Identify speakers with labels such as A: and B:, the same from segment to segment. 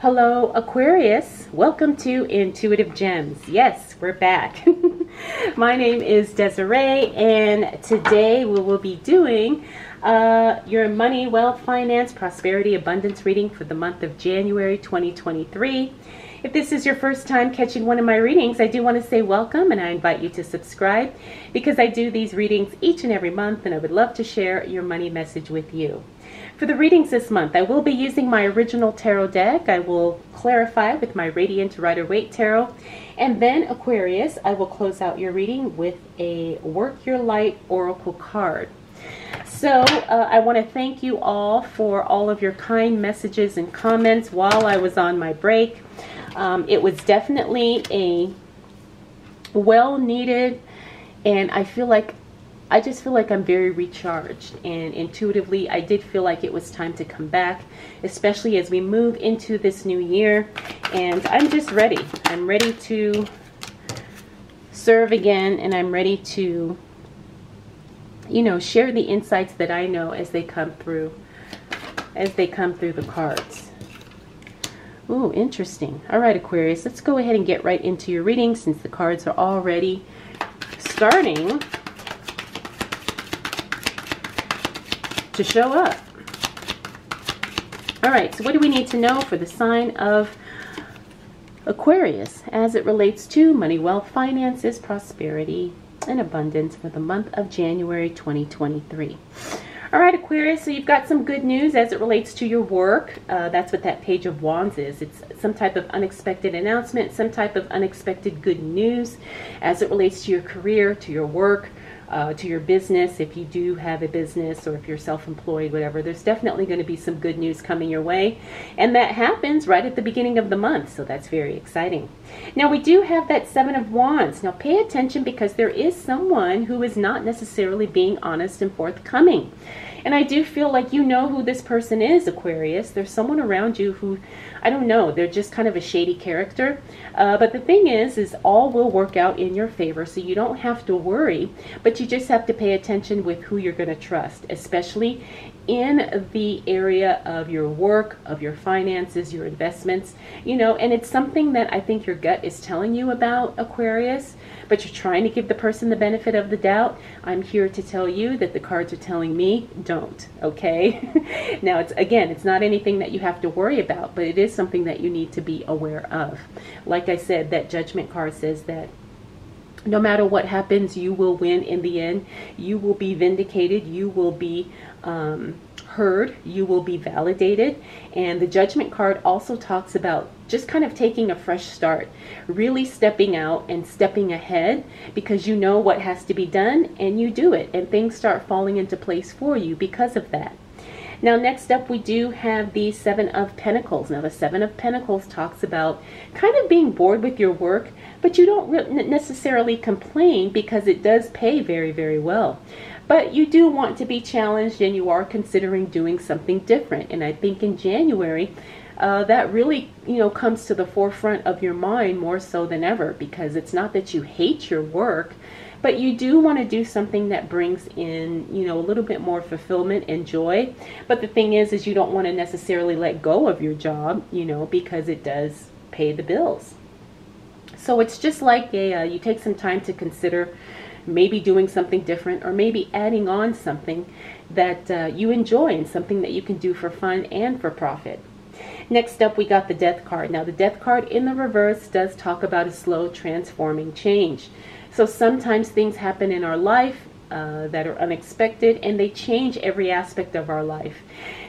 A: Hello, Aquarius. Welcome to Intuitive Gems. Yes, we're back. My name is Desiree, and today we will be doing your money, wealth, finance, prosperity, abundance reading for the month of January 2023. If this is your first time catching one of my readings, I do want to say welcome, and I invite you to subscribe because I do these readings each and every month, and I would love to share your money message with you. For the readings this month, I will be using my original tarot deck. I will clarify with my Radiant Rider-Waite Tarot. And then, Aquarius, I will close out your reading with a Work Your Light Oracle card. So, I want to thank you all for all of your kind messages and comments while I was on my break. It was definitely a well-needed, and I just feel like I'm very recharged, and intuitively I did feel like it was time to come back, especially as we move into this new year. And I'm just ready. I'm ready to serve again, and I'm ready to, share the insights that I know as they come through the cards. Ooh, interesting. All right, Aquarius, let's go ahead and get right into your reading since the cards are already starting to show up. All right, so what do we need to know for the sign of Aquarius as it relates to money, wealth, finances, prosperity, and abundance for the month of January 2023? All right, Aquarius, so you've got some good news as it relates to your work. That's what that Page of Wands is. It's some type of unexpected announcement, some type of unexpected good news as it relates to your career, to your work, to your business. If you do have a business, or if you're self-employed, whatever, there's definitely going to be some good news coming your way, and that happens right at the beginning of the month, so that's very exciting. Now we do have that Seven of Wands. Now pay attention, because there is someone who is not necessarily being honest and forthcoming, and I do feel like you know who this person is, Aquarius. There's someone around you who, I don't know, they're just kind of a shady character, but the thing is all will work out in your favor, so you don't have to worry, but you just have to pay attention with who you're going to trust, especially in the area of your work, of your finances, your investments, and it's something that I think your gut is telling you about, Aquarius, but you're trying to give the person the benefit of the doubt. I'm here to tell you that the cards are telling me don't, okay? Now, it's not anything that you have to worry about, but it is something that you need to be aware of. Like I said, that Judgment card says that no matter what happens, you will win in the end. You will be vindicated. You will be heard. You will be validated. And the Judgment card also talks about just kind of taking a fresh start, really stepping out and stepping ahead, because you know what has to be done and you do it, and things start falling into place for you because of that. Now, next up, we do have the Seven of Pentacles. Now, the Seven of Pentacles talks about kind of being bored with your work, but you don't necessarily complain because it does pay very, very well. But you do want to be challenged, and you are considering doing something different. And I think in January, that really, comes to the forefront of your mind more so than ever, because it's not that you hate your work, but you do want to do something that brings in, a little bit more fulfillment and joy. But the thing is you don't want to necessarily let go of your job, because it does pay the bills. So it's just like you take some time to consider maybe doing something different, or maybe adding on something that you enjoy, and something that you can do for fun and for profit. Next up, we got the Death card. Now, the Death card in the reverse does talk about a slow transforming change. So sometimes things happen in our life that are unexpected, and they change every aspect of our life.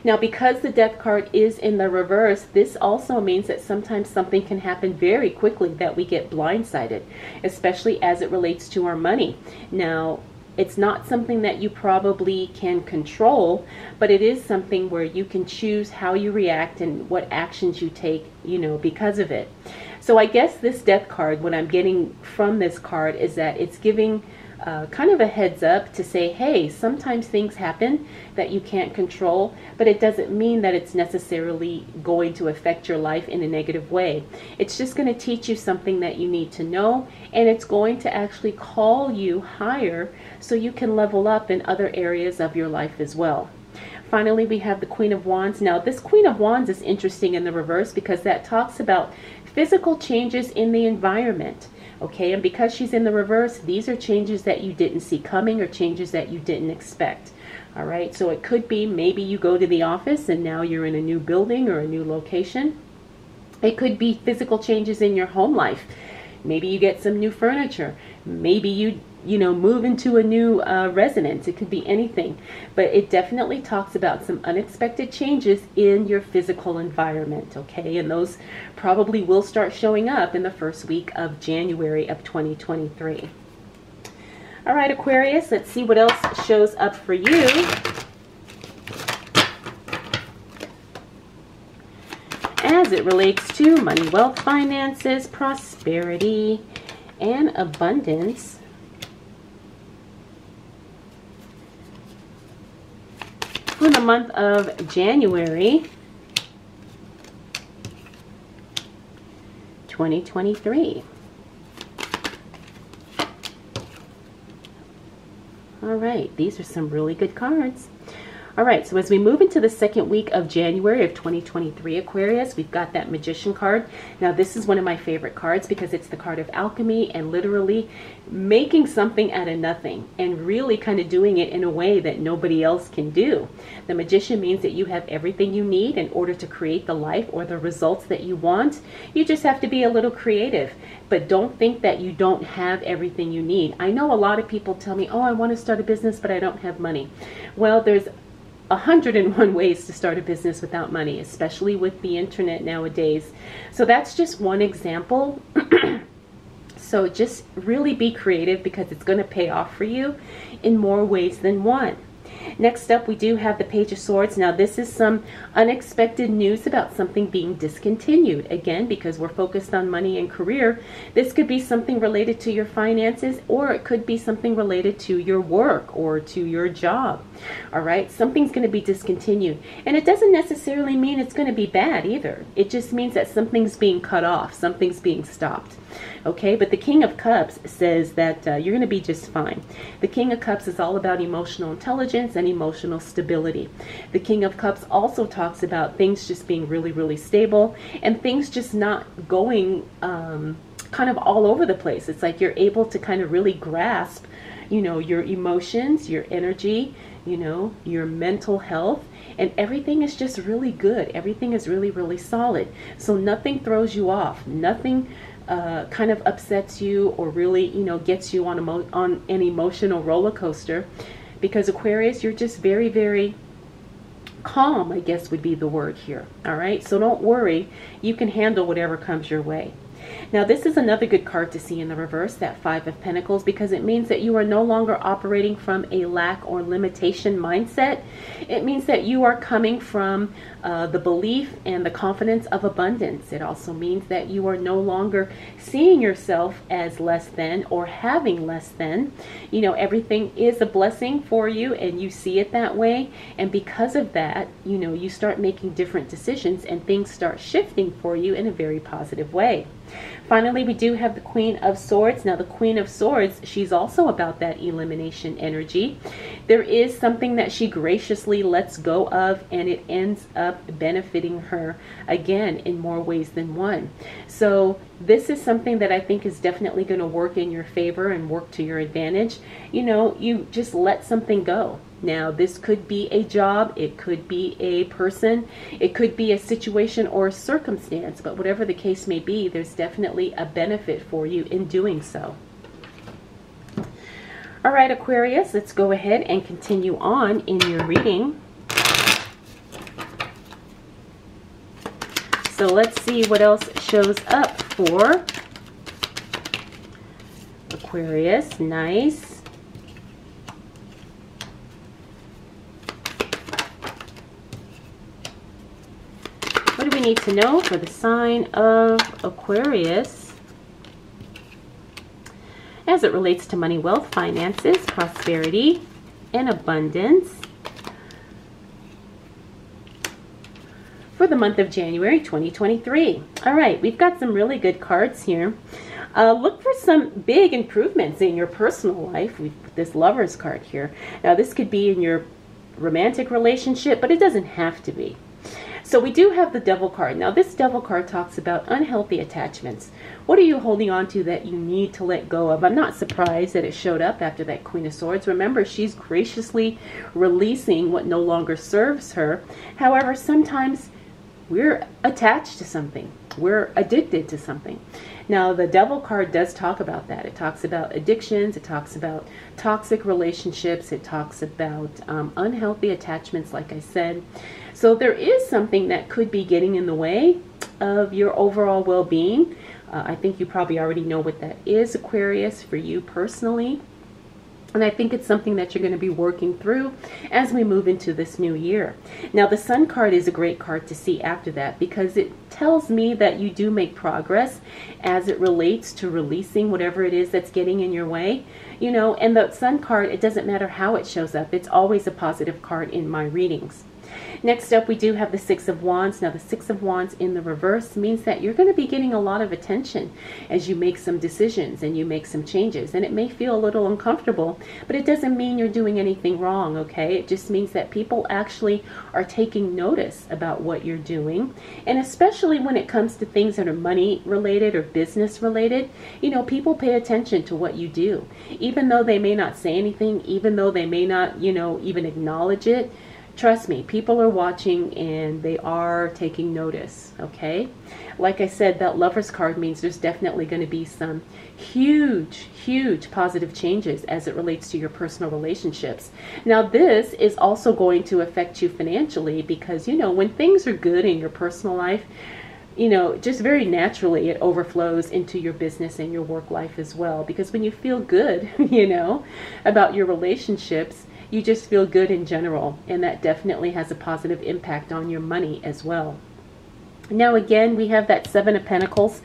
A: Now, because the Death card is in the reverse, this also means that sometimes something can happen very quickly that we get blindsided, especially as it relates to our money. Now, it's not something that you probably can control, but it is something where you can choose how you react and what actions you take, because of it. So I guess this Death card, what I'm getting from this card is that it's giving kind of a heads up to say, hey, sometimes things happen that you can't control, but it doesn't mean that it's necessarily going to affect your life in a negative way. It's just going to teach you something that you need to know, and it's going to actually call you higher so you can level up in other areas of your life as well. Finally, we have the Queen of Wands. Now, this Queen of Wands is interesting in the reverse because that talks about physical changes in the environment. Okay, and because she's in the reverse, these are changes that you didn't see coming or changes that you didn't expect. All right, so it could be maybe you go to the office and now you're in a new building or a new location. It could be physical changes in your home life. Maybe you get some new furniture. Maybe you move into a new residence. It could be anything. But it definitely talks about some unexpected changes in your physical environment, okay? And those probably will start showing up in the first week of January of 2023. All right, Aquarius, let's see what else shows up for you. As it relates to money, wealth, finances, prosperity, and abundance. For the month of January 2023. All right, these are some really good cards. All right, so as we move into the second week of January of 2023, Aquarius, we've got that Magician card. Now, this is one of my favorite cards because it's the card of alchemy and literally making something out of nothing and really kind of doing it in a way that nobody else can do. The Magician means that you have everything you need in order to create the life or the results that you want. You just have to be a little creative, but don't think that you don't have everything you need. I know a lot of people tell me, oh, I want to start a business, but I don't have money. Well, there's 101 ways to start a business without money, especially with the internet nowadays. So that's just one example. So just really be creative because it's going to pay off for you in more ways than one. Next up, we do have the Page of Swords. Now, this is some unexpected news about something being discontinued. Again, because we're focused on money and career, this could be something related to your finances, or it could be something related to your work or to your job. All right, something's going to be discontinued. And it doesn't necessarily mean it's going to be bad either. It just means that something's being cut off, something's being stopped. Okay, but the King of Cups says that you're going to be just fine. The King of Cups is all about emotional intelligence and emotional stability. The King of Cups also talks about things just being really, really stable and things just not going kind of all over the place. It's like you're able to kind of really grasp, your emotions, your energy, your mental health, and everything is just really good. Everything is really, really solid. So nothing throws you off. Nothing kind of upsets you or really, gets you on an emotional roller coaster, because Aquarius, you're just very, very calm, I guess would be the word here. All right, so don't worry, you can handle whatever comes your way. Now, this is another good card to see in the reverse, that Five of Pentacles, because it means that you are no longer operating from a lack or limitation mindset. It means that you are coming from the belief and the confidence of abundance. It also means that you are no longer seeing yourself as less than or having less than. Everything is a blessing for you and you see it that way. And because of that, you start making different decisions and things start shifting for you in a very positive way. Finally, we do have the Queen of Swords. Now, the Queen of Swords, she's also about that elimination energy. There is something that she graciously lets go of, and it ends up benefiting her, again, in more ways than one. So this is something that I think is definitely going to work in your favor and work to your advantage. You just let something go. Now, this could be a job, it could be a person, it could be a situation or a circumstance, but whatever the case may be, there's definitely a benefit for you in doing so. All right, Aquarius, let's go ahead and continue on in your reading. So let's see what else shows up for Aquarius. Nice. What do we need to know for the sign of Aquarius as it relates to money, wealth, finances, prosperity, and abundance for the month of January 2023? All right, we've got some really good cards here. Look for some big improvements in your personal life. We've put this Lover's card here. Now, this could be in your romantic relationship, but it doesn't have to be. So we do have the Devil card. Now this Devil card talks about unhealthy attachments. What are you holding on to that you need to let go of? I'm not surprised that it showed up after that Queen of Swords. Remember, she's graciously releasing what no longer serves her. However, sometimes we're attached to something. We're addicted to something. Now, the Devil card does talk about that. It talks about addictions. It talks about toxic relationships. It talks about unhealthy attachments, like I said. So there is something that could be getting in the way of your overall well-being. I think you probably already know what that is, Aquarius, for you personally. And I think it's something that you're going to be working through as we move into this new year. Now, the Sun card is a great card to see after that, because it tells me that you do make progress as it relates to releasing whatever it is that's getting in your way. You know, and the Sun card, it doesn't matter how it shows up. It's always a positive card in my readings. Next up, we do have the Six of Wands. Now, the Six of Wands in the reverse means that you're going to be getting a lot of attention as you make some decisions and you make some changes. And it may feel a little uncomfortable, but it doesn't mean you're doing anything wrong, okay? It just means that people actually are taking notice about what you're doing. And especially when it comes to things that are money related or business related, you know, people pay attention to what you do. Even though they may not say anything, even though they may not, you know, even acknowledge it, trust me, people are watching and they are taking notice, okay? Like I said, that Lover's card means there's definitely going to be some huge, huge positive changes as it relates to your personal relationships. Now, this is also going to affect you financially because, you know, when things are good in your personal life, you know, just very naturally it overflows into your business and your work life as well. Because when you feel good, you know, about your relationships, you just feel good in general, and that definitely has a positive impact on your money as well. Now again, we have that Seven of Pentacles.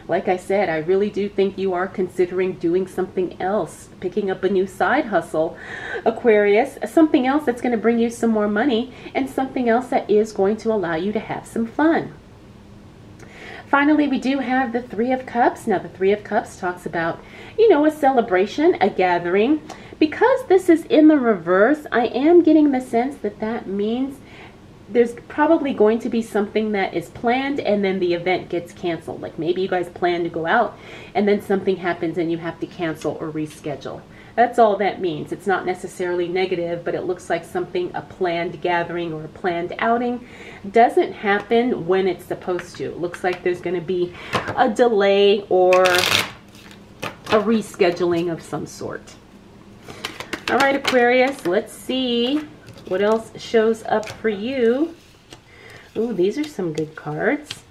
A: Like I said, I really do think you are considering doing something else, picking up a new side hustle, Aquarius, something else that's going to bring you some more money, and something else that is going to allow you to have some fun. Finally, we do have the Three of Cups. Now, the Three of Cups talks about, you know, a celebration, a gathering. Because this is in the reverse, I am getting the sense that that means there's probably going to be something that is planned and then the event gets canceled. Like maybe you guys plan to go out and then something happens and you have to cancel or reschedule. That's all that means. It's not necessarily negative, but it looks like something, a planned gathering or a planned outing, doesn't happen when it's supposed to. It looks like there's going to be a delay or a rescheduling of some sort. All right, Aquarius, let's see what else shows up for you. Ooh, these are some good cards.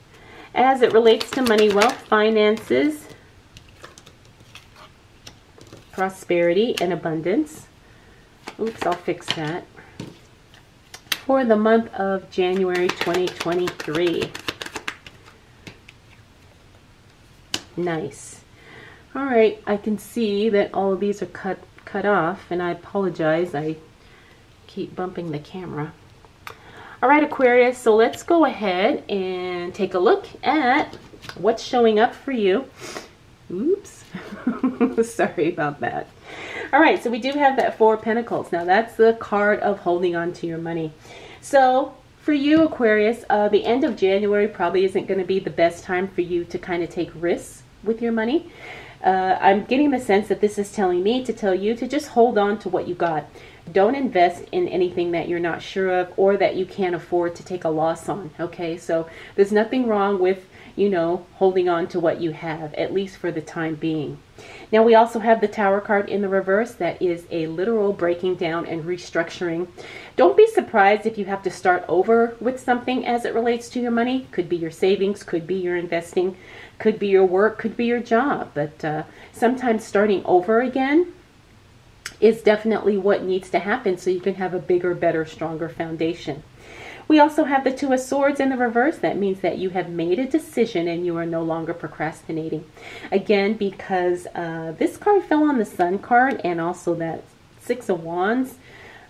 A: As it relates to money, wealth, finances, prosperity, and abundance. Oops, I'll fix that. For the month of January 2023. Nice. All right, I can see that all of these are cut off, and I apologize, I keep bumping the camera. All right, Aquarius, so let's go ahead and take a look at what's showing up for you. Oops. Sorry about that. All right, so we do have that Four of Pentacles. Now that's the card of holding on to your money. So for you, Aquarius, the end of January probably isn't going to be the best time for you to kind of take risks with your money. I'm getting the sense that this is telling me to tell you to just hold on to what you got. Don't invest in anything that you're not sure of or that you can't afford to take a loss on, okay? So there's nothing wrong with, you know, holding on to what you have, at least for the time being. Now we also have the Tower card in the reverse. That is a literal breaking down and restructuring. Don't be surprised if you have to start over with something as it relates to your money. Could be your savings, could be your investing, could be your work, could be your job. But sometimes starting over again is definitely what needs to happen so you can have a bigger, better, stronger foundation. We also have the Two of Swords in the reverse. That means that you have made a decision and you are no longer procrastinating. Again, because this card fell on the Sun card and also that Six of Wands.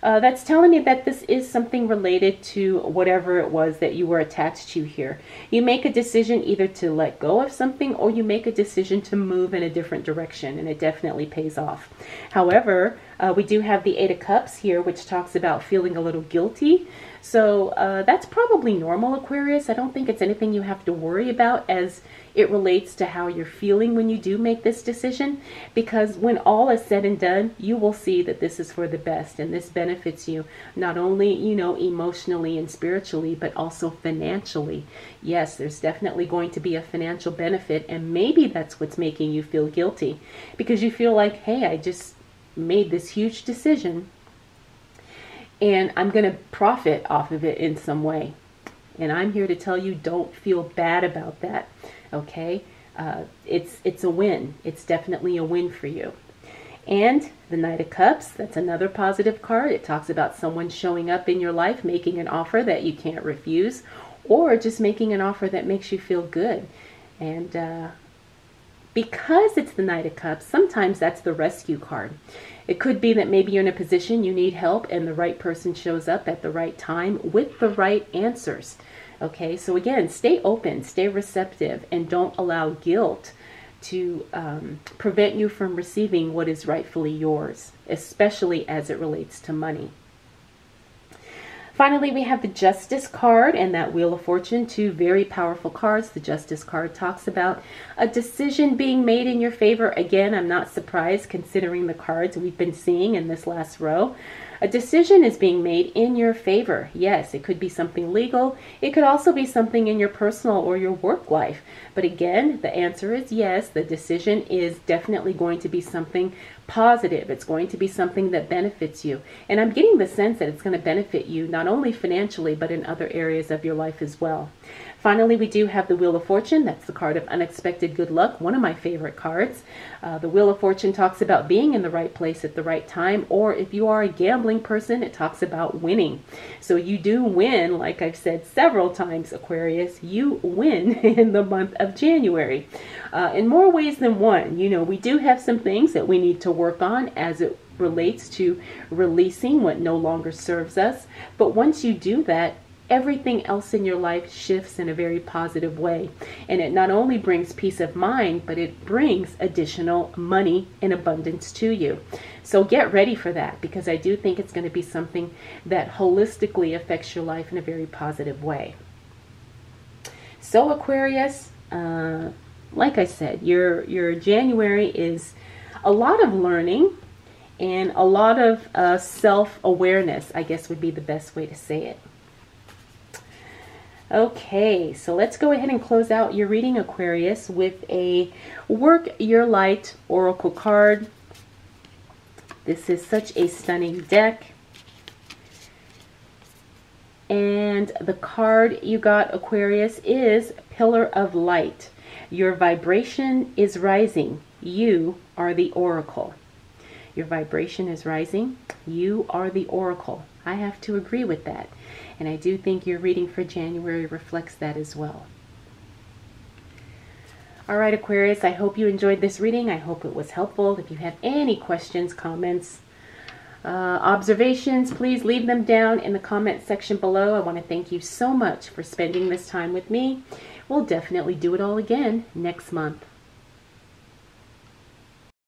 A: That's telling me that this is something related to whatever it was that you were attached to here. You make a decision either to let go of something, or you make a decision to move in a different direction, and it definitely pays off. However, we do have the Eight of Cups here, which talks about feeling a little guilty. So that's probably normal, Aquarius. I don't think it's anything you have to worry about as it relates to how you're feeling when you do make this decision, because when all is said and done, you will see that this is for the best, and this benefits you not only, you know, emotionally and spiritually, but also financially. Yes, there's definitely going to be a financial benefit, and maybe that's what's making you feel guilty, because you feel like, hey, I just made this huge decision and I'm going to profit off of it in some way. And I'm here to tell you, don't feel bad about that. Okay, it's a win. It's definitely a win for you. And the Knight of Cups, that's another positive card. It talks about someone showing up in your life, making an offer that you can't refuse, or just making an offer that makes you feel good. And because it's the Knight of Cups, sometimes that's the rescue card. It could be that maybe you're in a position you need help, and the right person shows up at the right time with the right answers. Okay, so again, stay open, stay receptive, and don't allow guilt to prevent you from receiving what is rightfully yours, especially as it relates to money. Finally, we have the Justice card and that Wheel of Fortune, two very powerful cards. The Justice card talks about a decision being made in your favor. Again, I'm not surprised considering the cards we've been seeing in this last row. A decision is being made in your favor. Yes, it could be something legal. It could also be something in your personal or your work life. But again, the answer is yes. The decision is definitely going to be something positive. It's going to be something that benefits you. And I'm getting the sense that it's going to benefit you not only financially, but in other areas of your life as well. Finally, we do have the Wheel of Fortune. That's the card of unexpected good luck, one of my favorite cards. The Wheel of Fortune talks about being in the right place at the right time, or if you are a gambling person, it talks about winning. So you do win, like I've said several times, Aquarius, you win in the month of January. In more ways than one. You know, we do have some things that we need to work on as it relates to releasing what no longer serves us. But once you do that, everything else in your life shifts in a very positive way. And it not only brings peace of mind, but it brings additional money in abundance to you. So get ready for that, because I do think it's going to be something that holistically affects your life in a very positive way. So Aquarius, like I said, your January is a lot of learning and a lot of self-awareness, I guess would be the best way to say it. Okay, so let's go ahead and close out your reading, Aquarius, with a Work Your Light Oracle card. This is such a stunning deck. And the card you got, Aquarius, is Pillar of Light. Your vibration is rising. You are the oracle. Your vibration is rising. You are the oracle. I have to agree with that. And I do think your reading for January reflects that as well. All right, Aquarius, I hope you enjoyed this reading. I hope it was helpful. If you have any questions, comments, observations, please leave them down in the comment section below. I want to thank you so much for spending this time with me. We'll definitely do it all again next month.